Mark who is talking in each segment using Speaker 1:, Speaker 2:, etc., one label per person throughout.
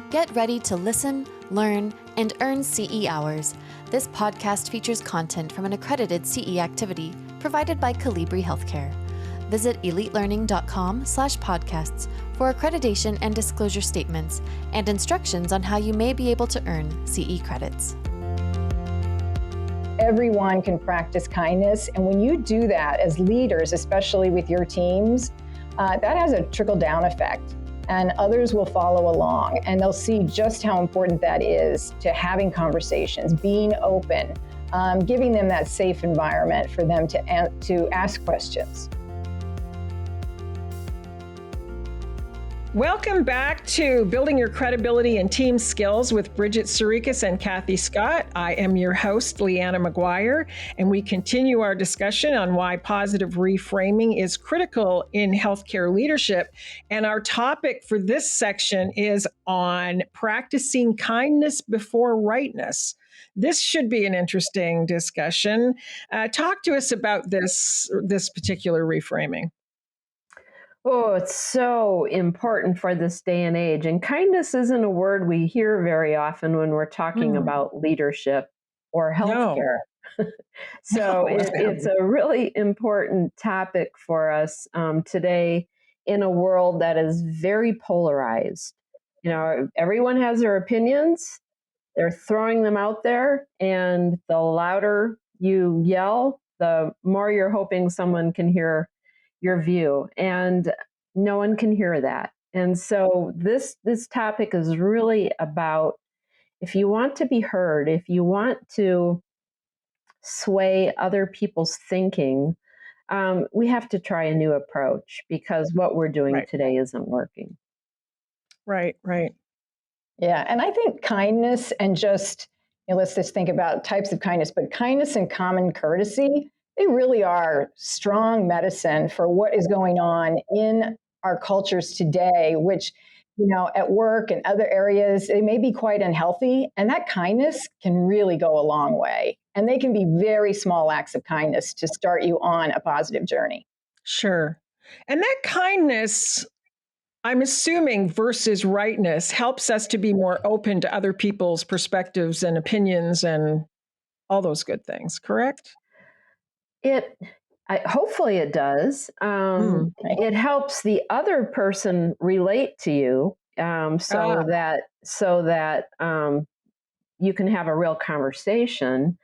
Speaker 1: Get ready to listen, learn, and earn CE hours. This podcast features content from an accredited CE activity provided by Calibri Healthcare. Visit elitelearning.com/podcasts for accreditation and disclosure statements and instructions on how you may be able to earn CE credits.
Speaker 2: Everyone can practice kindness, and when you do that as leaders, especially with your teams, that has a trickle-down effect. And others will follow along, and they'll see just how important that is to having conversations, being open, giving them that safe environment for them to ask questions.
Speaker 3: Welcome back to Building Your Credibility and Team Skills with Bridget Sarikas and Kathy Scott. I am your host, Leanna McGuire, and we continue our discussion on why positive reframing is critical in healthcare leadership. And our topic for this section is on practicing kindness before rightness. This should be an interesting discussion. Talk to us about this particular reframing.
Speaker 4: Oh, it's so important for this day and age. And kindness isn't a word we hear very often when we're talking about leadership or healthcare. So it's a really important topic for us today in a world that is very polarized. You know, everyone has their opinions. They're throwing them out there. And the louder you yell, the more you're hoping someone can hear your view, and no one can hear that. And so this topic is really about, if you want to be heard, if you want to sway other people's thinking, we have to try a new approach, because what we're doing today isn't working.
Speaker 3: Right.
Speaker 2: Yeah, and I think kindness and let's just think about types of kindness, but kindness and common courtesy, they really are strong medicine for what is going on in our cultures today, which, at work and other areas, they may be quite unhealthy. And that kindness can really go a long way. And they can be very small acts of kindness to start you on a positive journey.
Speaker 3: Sure. And that kindness, I'm assuming, versus rightness helps us to be more open to other people's perspectives and opinions and all those good things, correct?
Speaker 4: Hopefully it does. It helps the other person relate to you, so that you can have a real conversation.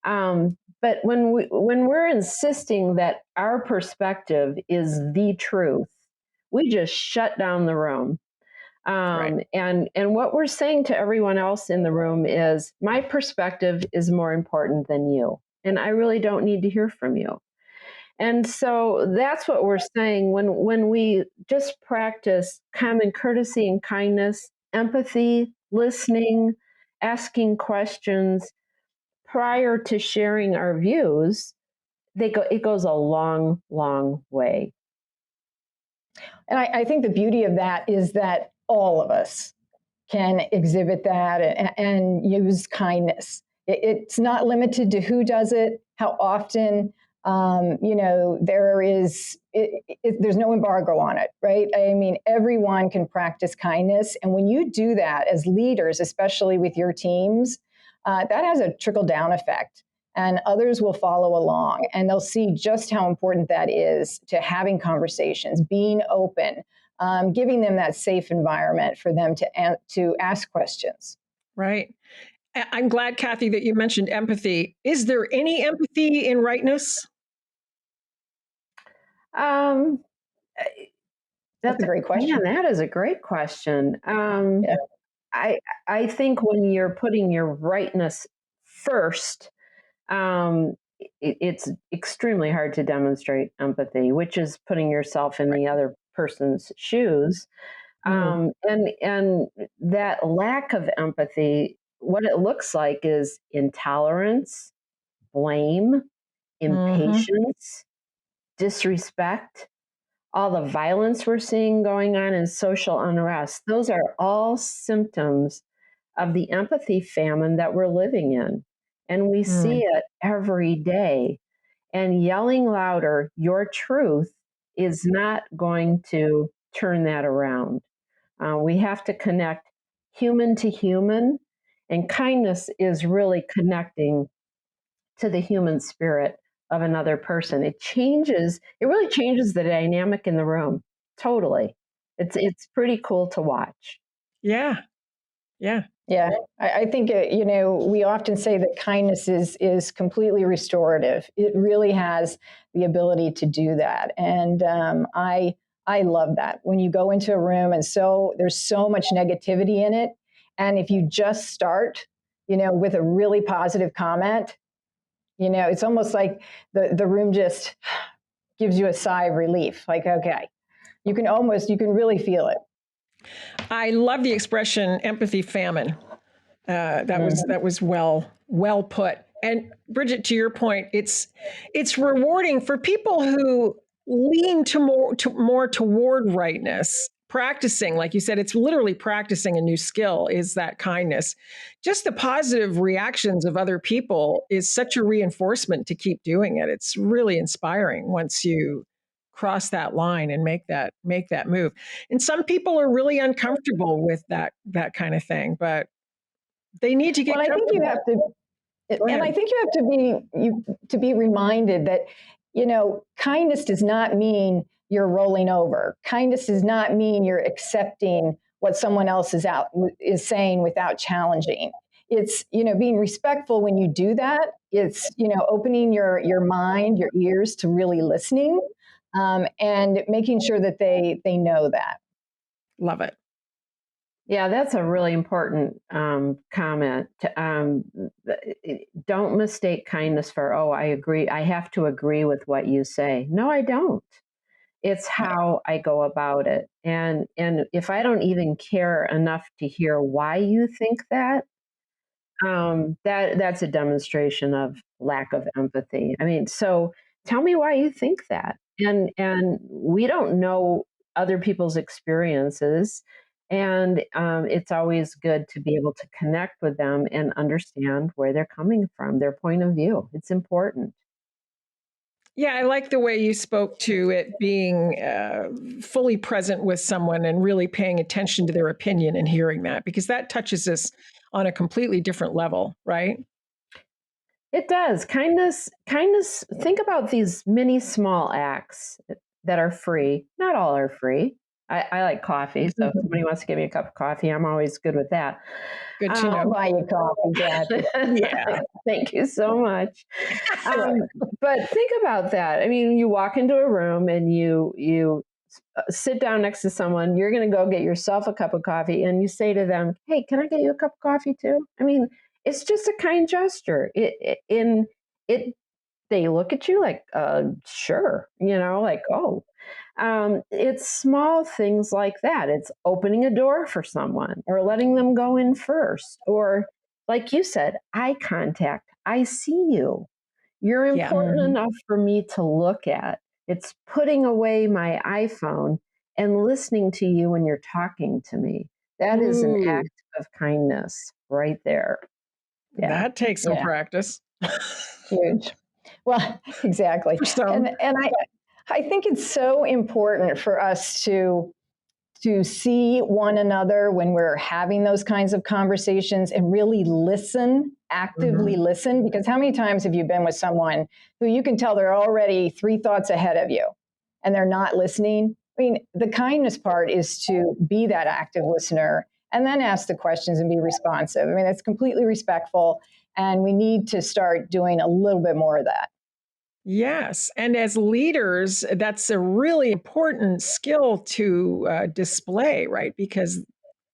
Speaker 4: But when we're insisting that our perspective is the truth, we just shut down the room. And what we're saying to everyone else in the room is, my perspective is more important than you, and I really don't need to hear from you. And so that's what we're saying when we just practice common courtesy and kindness, empathy, listening, asking questions prior to sharing our views. It goes a long, long way.
Speaker 2: And I think the beauty of that is that all of us can exhibit that and use kindness. It's not limited to who does it, how often. There's no embargo on it, right? I mean, everyone can practice kindness. And when you do that as leaders, especially with your teams, that has a trickle-down effect. And others will follow along, and they'll see just how important that is to having conversations, being open, giving them that safe environment for them to ask questions.
Speaker 3: Right. I'm glad, Kathy, that you mentioned empathy. Is there any empathy in rightness?
Speaker 2: That's a great question.
Speaker 4: Man, that is a great question. I think when you're putting your rightness first, it's extremely hard to demonstrate empathy, which is putting yourself in the other person's shoes. And that lack of empathy, what it looks like is intolerance, blame, impatience, disrespect, all the violence we're seeing going on in social unrest. Those are all symptoms of the empathy famine that we're living in. And we see it every day. And yelling louder, your truth, is not going to turn that around. We have to connect human to human, and kindness is really connecting to the human spirit of another person. It really changes the dynamic in the room. Totally. It's pretty cool to watch.
Speaker 3: Yeah. Yeah.
Speaker 2: Yeah, I think we often say that kindness is completely restorative. It really has the ability to do that, and I love that when you go into a room and there's so much negativity in it, and if you just start, with a really positive comment, it's almost like the room just gives you a sigh of relief. Like, okay, you can really feel it.
Speaker 3: I love the expression empathy famine. That was well put. And Bridget, to your point, it's rewarding for people who lean more toward rightness. Practicing, like you said, it's literally practicing a new skill, is that kindness. Just the positive reactions of other people is such a reinforcement to keep doing it. It's really inspiring once you cross that line and make that move. And some people are really uncomfortable with that kind of thing, but they need to get
Speaker 2: Well, I think you have to, and I think you have to be reminded that, kindness does not mean you're rolling over. Kindness does not mean you're accepting what someone else is saying without challenging. It's, being respectful when you do that. It's, opening your mind, your ears to really listening, and making sure that they know that.
Speaker 3: Love it.
Speaker 4: Yeah, that's a really important comment. Don't mistake kindness for, oh, I agree. I have to agree with what you say. No, I don't. It's how I go about it. And if I don't even care enough to hear why you think that, that's a demonstration of lack of empathy. I mean, so tell me why you think that. And we don't know other people's experiences, and it's always good to be able to connect with them and understand where they're coming from, their point of view. It's important.
Speaker 3: Yeah, I like the way you spoke to it being fully present with someone and really paying attention to their opinion and hearing that, because that touches us on a completely different level, right?
Speaker 4: It does. Kindness, think about these many small acts that are free. Not all are free. I like coffee, so if somebody wants to give me a cup of coffee, I'm always good with that.
Speaker 3: Good to
Speaker 2: I'll
Speaker 3: know.
Speaker 2: buy you coffee, Jackie.
Speaker 3: Yeah.
Speaker 4: Thank you so much. But think about that. I mean, you walk into a room and you sit down next to someone, you're going to go get yourself a cup of coffee, and you say to them, "Hey, can I get you a cup of coffee too?" I mean, it's just a kind gesture. They look at you like, sure, like, oh. It's small things like that. It's opening a door for someone or letting them go in first. Or, like you said, eye contact. I see you. You're
Speaker 3: Yeah.
Speaker 4: important enough for me to look at. It's putting away my iPhone and listening to you when you're talking to me. That is an
Speaker 3: Ooh,
Speaker 4: act of kindness right there. Yeah.
Speaker 3: that takes some
Speaker 2: Yeah.
Speaker 3: practice.
Speaker 2: Huge. Well, exactly.
Speaker 3: For some.
Speaker 2: And I think it's so important for us to see one another when we're having those kinds of conversations and really listen, actively listen, because how many times have you been with someone who you can tell they're already 3 thoughts ahead of you and they're not listening? I mean, the kindness part is to be that active listener and then ask the questions and be responsive. I mean, that's completely respectful, and we need to start doing a little bit more of that.
Speaker 3: Yes. And as leaders, that's a really important skill to display, right? Because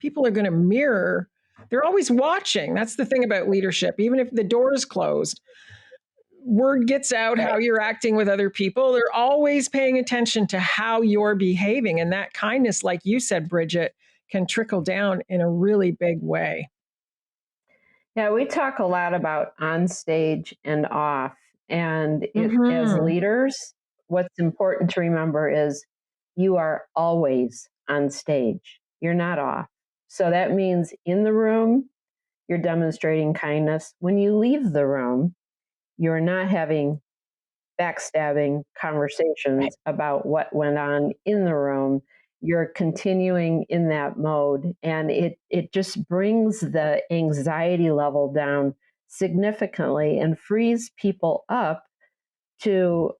Speaker 3: people are going to mirror, they're always watching. That's the thing about leadership. Even if the door is closed, word gets out how you're acting with other people. They're always paying attention to how you're behaving. And that kindness, like you said, Bridget, can trickle down in a really big way.
Speaker 4: Yeah, we talk a lot about on stage and off. And as leaders, what's important to remember is you are always on stage. You're not off. So that means in the room, you're demonstrating kindness. When you leave the room, you're not having backstabbing conversations
Speaker 2: Right.
Speaker 4: about what went on in the room. You're continuing in that mode, and it just brings the anxiety level down significantly and frees people up to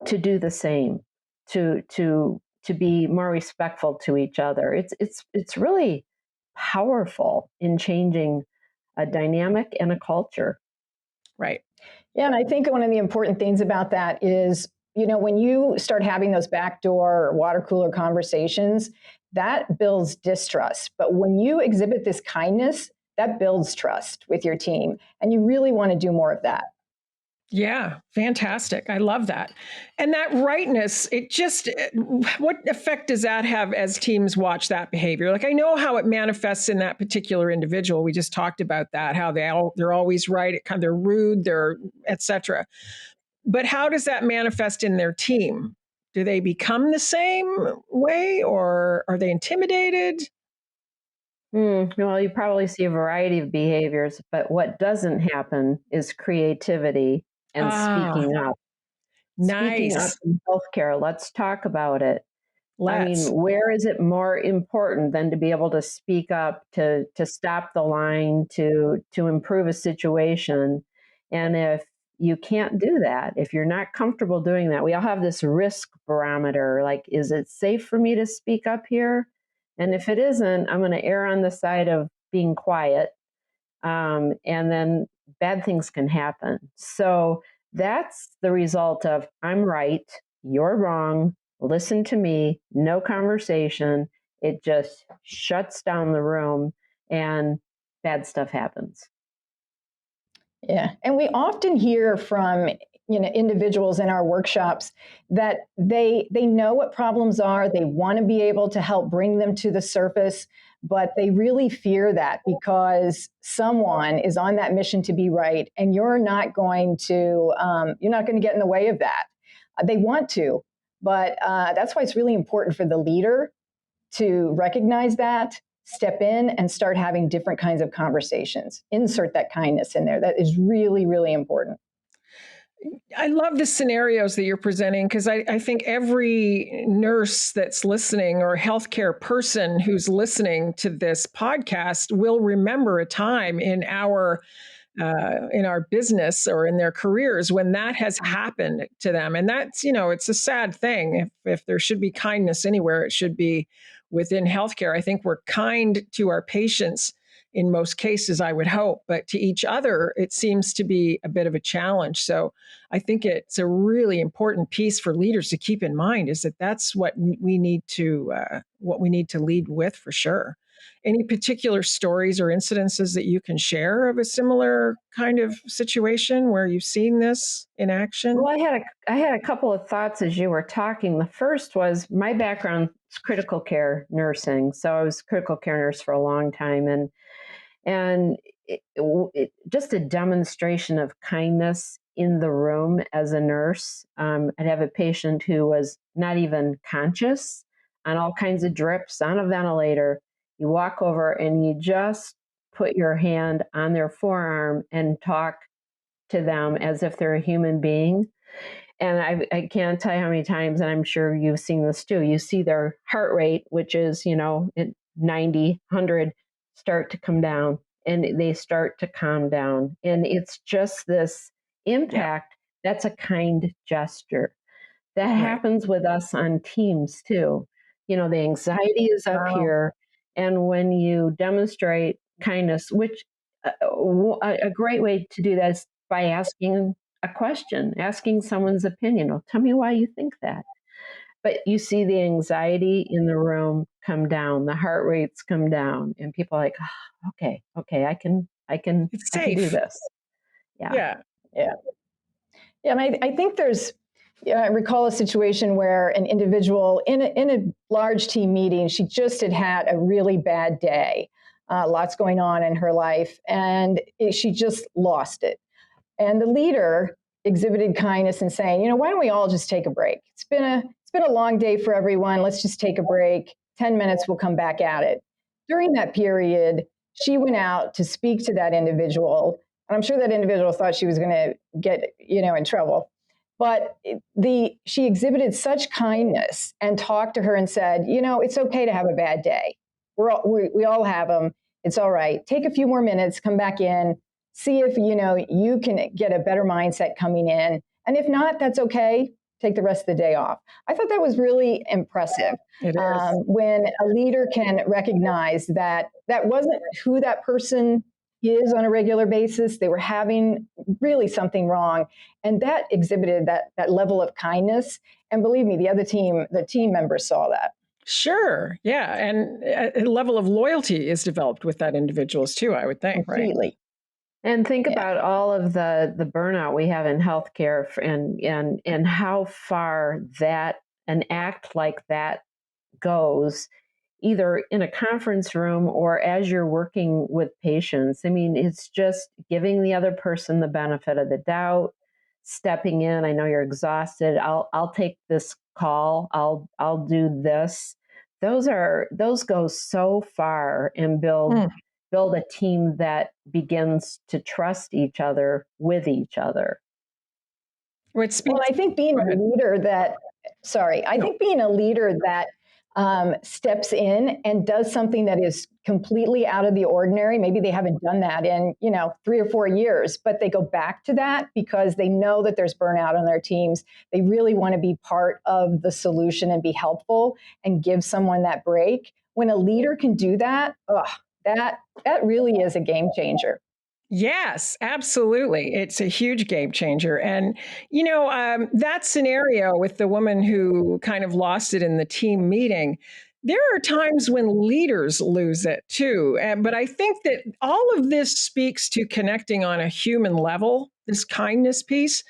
Speaker 4: do the same, to be more respectful to each other. It's really powerful in changing a dynamic and a culture.
Speaker 3: Right.
Speaker 2: Yeah, and I think one of the important things about that is, when you start having those backdoor water cooler conversations, that builds distrust. But when you exhibit this kindness, that builds trust with your team. And you really want to do more of that.
Speaker 3: Yeah, fantastic. I love that. And that rightness, what effect does that have as teams watch that behavior? Like, I know how it manifests in that particular individual. We just talked about that, how they're always right. They're rude, they're et cetera. But how does that manifest in their team? Do they become the same way, or are they intimidated?
Speaker 4: Well, you probably see a variety of behaviors, but what doesn't happen is creativity and
Speaker 3: Ah,
Speaker 4: speaking up. Speaking up
Speaker 3: nice.
Speaker 4: in healthcare, let's talk about it. I mean,
Speaker 3: Let's.
Speaker 4: where is it more important than to be able to speak up, to stop the line, to improve a situation? And if you can't do that, if you're not comfortable doing that, we all have this risk barometer. Like, is it safe for me to speak up here? And if it isn't, I'm going to err on the side of being quiet, and then bad things can happen. So that's the result of I'm right, you're wrong, listen to me, no conversation. It just shuts down the room and bad stuff happens.
Speaker 2: Yeah, and we often hear from individuals in our workshops that they know what problems are. They want to be able to help bring them to the surface, but they really fear that because someone is on that mission to be right, and you're not going to get in the way of that. They want to, but that's why it's really important for the leader to recognize that, step in, and start having different kinds of conversations. Insert that kindness in there. That is really, really important.
Speaker 3: I love the scenarios that you're presenting because I think every nurse that's listening or healthcare person who's listening to this podcast will remember a time in our business or in their careers when that has happened to them. And that's, it's a sad thing. If there should be kindness anywhere, it should be within healthcare. I think we're kind to our patients in most cases, I would hope, but to each other, it seems to be a bit of a challenge. So I think it's a really important piece for leaders to keep in mind is that that's what we need to lead with for sure. Any particular stories or incidences that you can share of a similar kind of situation where you've seen this in action?
Speaker 4: Well, I had a couple of thoughts as you were talking. The first was my background is critical care nursing, so I was a critical care nurse for a long time, and just a demonstration of kindness in the room as a nurse. I'd have a patient who was not even conscious, on all kinds of drips, on a ventilator. You walk over and you just put your hand on their forearm and talk to them as if they're a human being. And I can't tell you how many times, and I'm sure you've seen this too, you see their heart rate, which is, at 90, 100, start to come down, and they start to calm down. And it's just this impact. That's a kind gesture. That
Speaker 3: Right.
Speaker 4: happens with us on teams too. The anxiety is up
Speaker 3: Wow.
Speaker 4: here. And when you demonstrate kindness, which a great way to do that is by asking a question, asking someone's opinion. Well, tell me why you think that. But you see the anxiety in the room come down, the heart rates come down, and people are like, "Oh, okay,
Speaker 3: It's
Speaker 4: I can do
Speaker 3: safe.
Speaker 4: this." Yeah.
Speaker 3: Yeah.
Speaker 2: Yeah. Yeah, and I think I recall a situation where an individual in a large team meeting, she just had a really bad day, lots going on in her life, and she just lost it. And the leader exhibited kindness and saying, why don't we all just take a break? It's been a long day for everyone. Let's just take a break. 10 minutes, we'll come back at it. During that period, she went out to speak to that individual, And I'm sure that individual thought she was going to get, in trouble. But she exhibited such kindness and talked to her and said, it's okay to have a bad day. We all have them. It's all right. Take a few more minutes, come back in, see if, you can get a better mindset coming in. And if not, that's okay. Take the rest of the day off. I thought that was really impressive.
Speaker 3: It is.
Speaker 2: When a leader can recognize that wasn't who that person is on a regular basis. They were having really something wrong. And that exhibited that level of kindness. And believe me, the team members saw that.
Speaker 3: Sure. Yeah. And a level of loyalty is developed with that individuals too, I would think.
Speaker 2: Completely.
Speaker 3: Right?
Speaker 4: And think about all of the burnout we have in healthcare and how far that an act like that goes, either in a conference room or as you're working with patients. I mean, it's just giving the other person the benefit of the doubt, stepping in. I know you're exhausted. I'll take this call. I'll do this. Those go so far and build a team that begins to trust each other with each other.
Speaker 2: Well, I think being a leader that steps in and does something that is completely out of the ordinary. Maybe they haven't done that in, 3 or 4 years, but they go back to that because they know that there's burnout on their teams. They really want to be part of the solution and be helpful and give someone that break. When a leader can do that, that really is a game changer.
Speaker 3: Yes, absolutely. It's a huge game changer. And, that scenario with the woman who kind of lost it in the team meeting, there are times when leaders lose it too. But I think that all of this speaks to connecting on a human level, this kindness piece.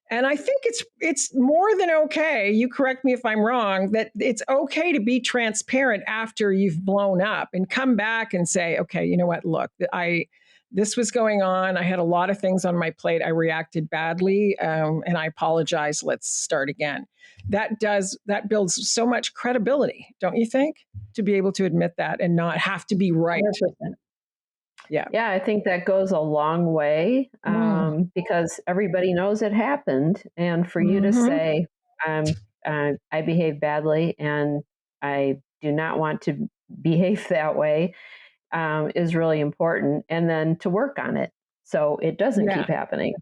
Speaker 3: And I think it's more than okay. You correct me if I'm wrong, that it's okay to be transparent after you've blown up and come back and say, okay, you know what, look, this was going on. I had a lot of things on my plate. I reacted badly, and I apologize. Let's start again. That builds so much credibility, don't you think? To be able to admit that and not have to be right.
Speaker 2: 100%.
Speaker 4: Yeah, I think that goes a long way because everybody knows it happened, and for you to say, "I behaved badly, and I do not want to behave that way," is really important, and then to work on it so it doesn't keep happening.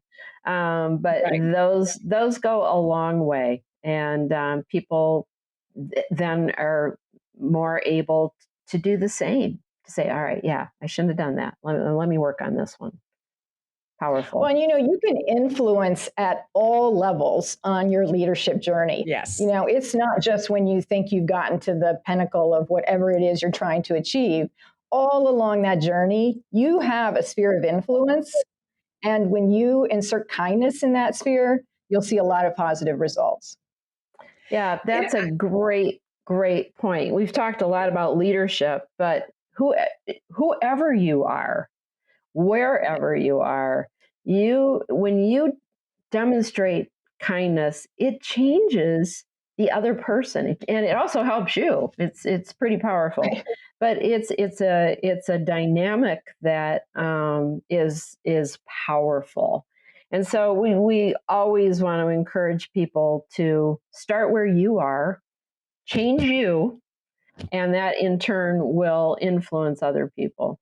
Speaker 4: But those go a long way, and people then are more able to do the same. To say, all right, yeah, I shouldn't have done that. Let me work on this one. Powerful.
Speaker 2: Well, and you can influence at all levels on your leadership journey.
Speaker 3: Yes.
Speaker 2: It's not just when you think you've gotten to the pinnacle of whatever it is you're trying to achieve. All along that journey, you have a sphere of influence. And when you insert kindness in that sphere, you'll see a lot of positive results.
Speaker 4: Yeah, that's a great point. We've talked a lot about leadership, but whoever you are, wherever you are, when you demonstrate kindness, it changes the other person, and it also helps you. It's pretty powerful, but it's a dynamic that is powerful. And so we always want to encourage people to start where you are, change you, and that in turn will influence other people.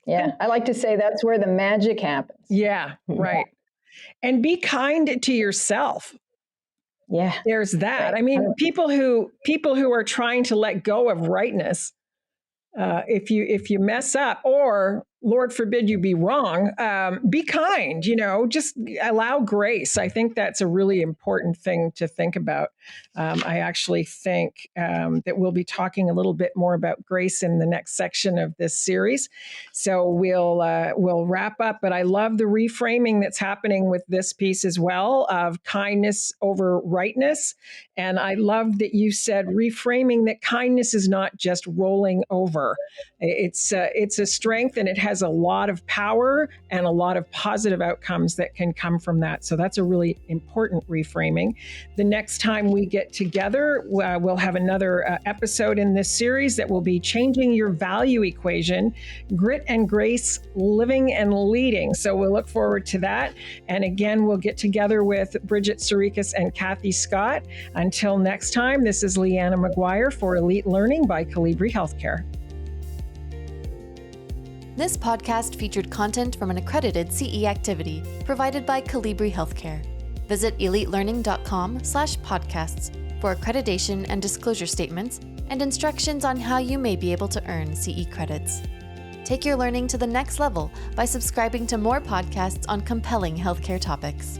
Speaker 2: Yeah, I like to say that's where the magic happens.
Speaker 3: Yeah, right. And be kind to yourself.
Speaker 2: Yeah.
Speaker 3: There's that. Right. I mean, people who are trying to let go of rightness, if you mess up, or Lord forbid you be wrong, be kind, just allow grace. I think that's a really important thing to think about. I actually think that we'll be talking a little bit more about grace in the next section of this series. So we'll wrap up, but I love the reframing that's happening with this piece as well, of kindness over rightness. And I love that you said reframing that kindness is not just rolling over. It's a strength, and it has has a lot of power and a lot of positive outcomes that can come from that. So that's a really important reframing. The next time we get together, we'll have another episode in this series that will be changing your value equation, grit and grace, living and leading. So we'll look forward to that. And again, we'll get together with Bridget Sirikis and Kathy Scott. Until next time, this is Leanna McGuire for Elite Learning by Colibri Healthcare.
Speaker 1: This podcast featured content from an accredited CE activity provided by Colibri Healthcare. Visit elitelearning.com/podcasts for accreditation and disclosure statements and instructions on how you may be able to earn CE credits. Take your learning to the next level by subscribing to more podcasts on compelling healthcare topics.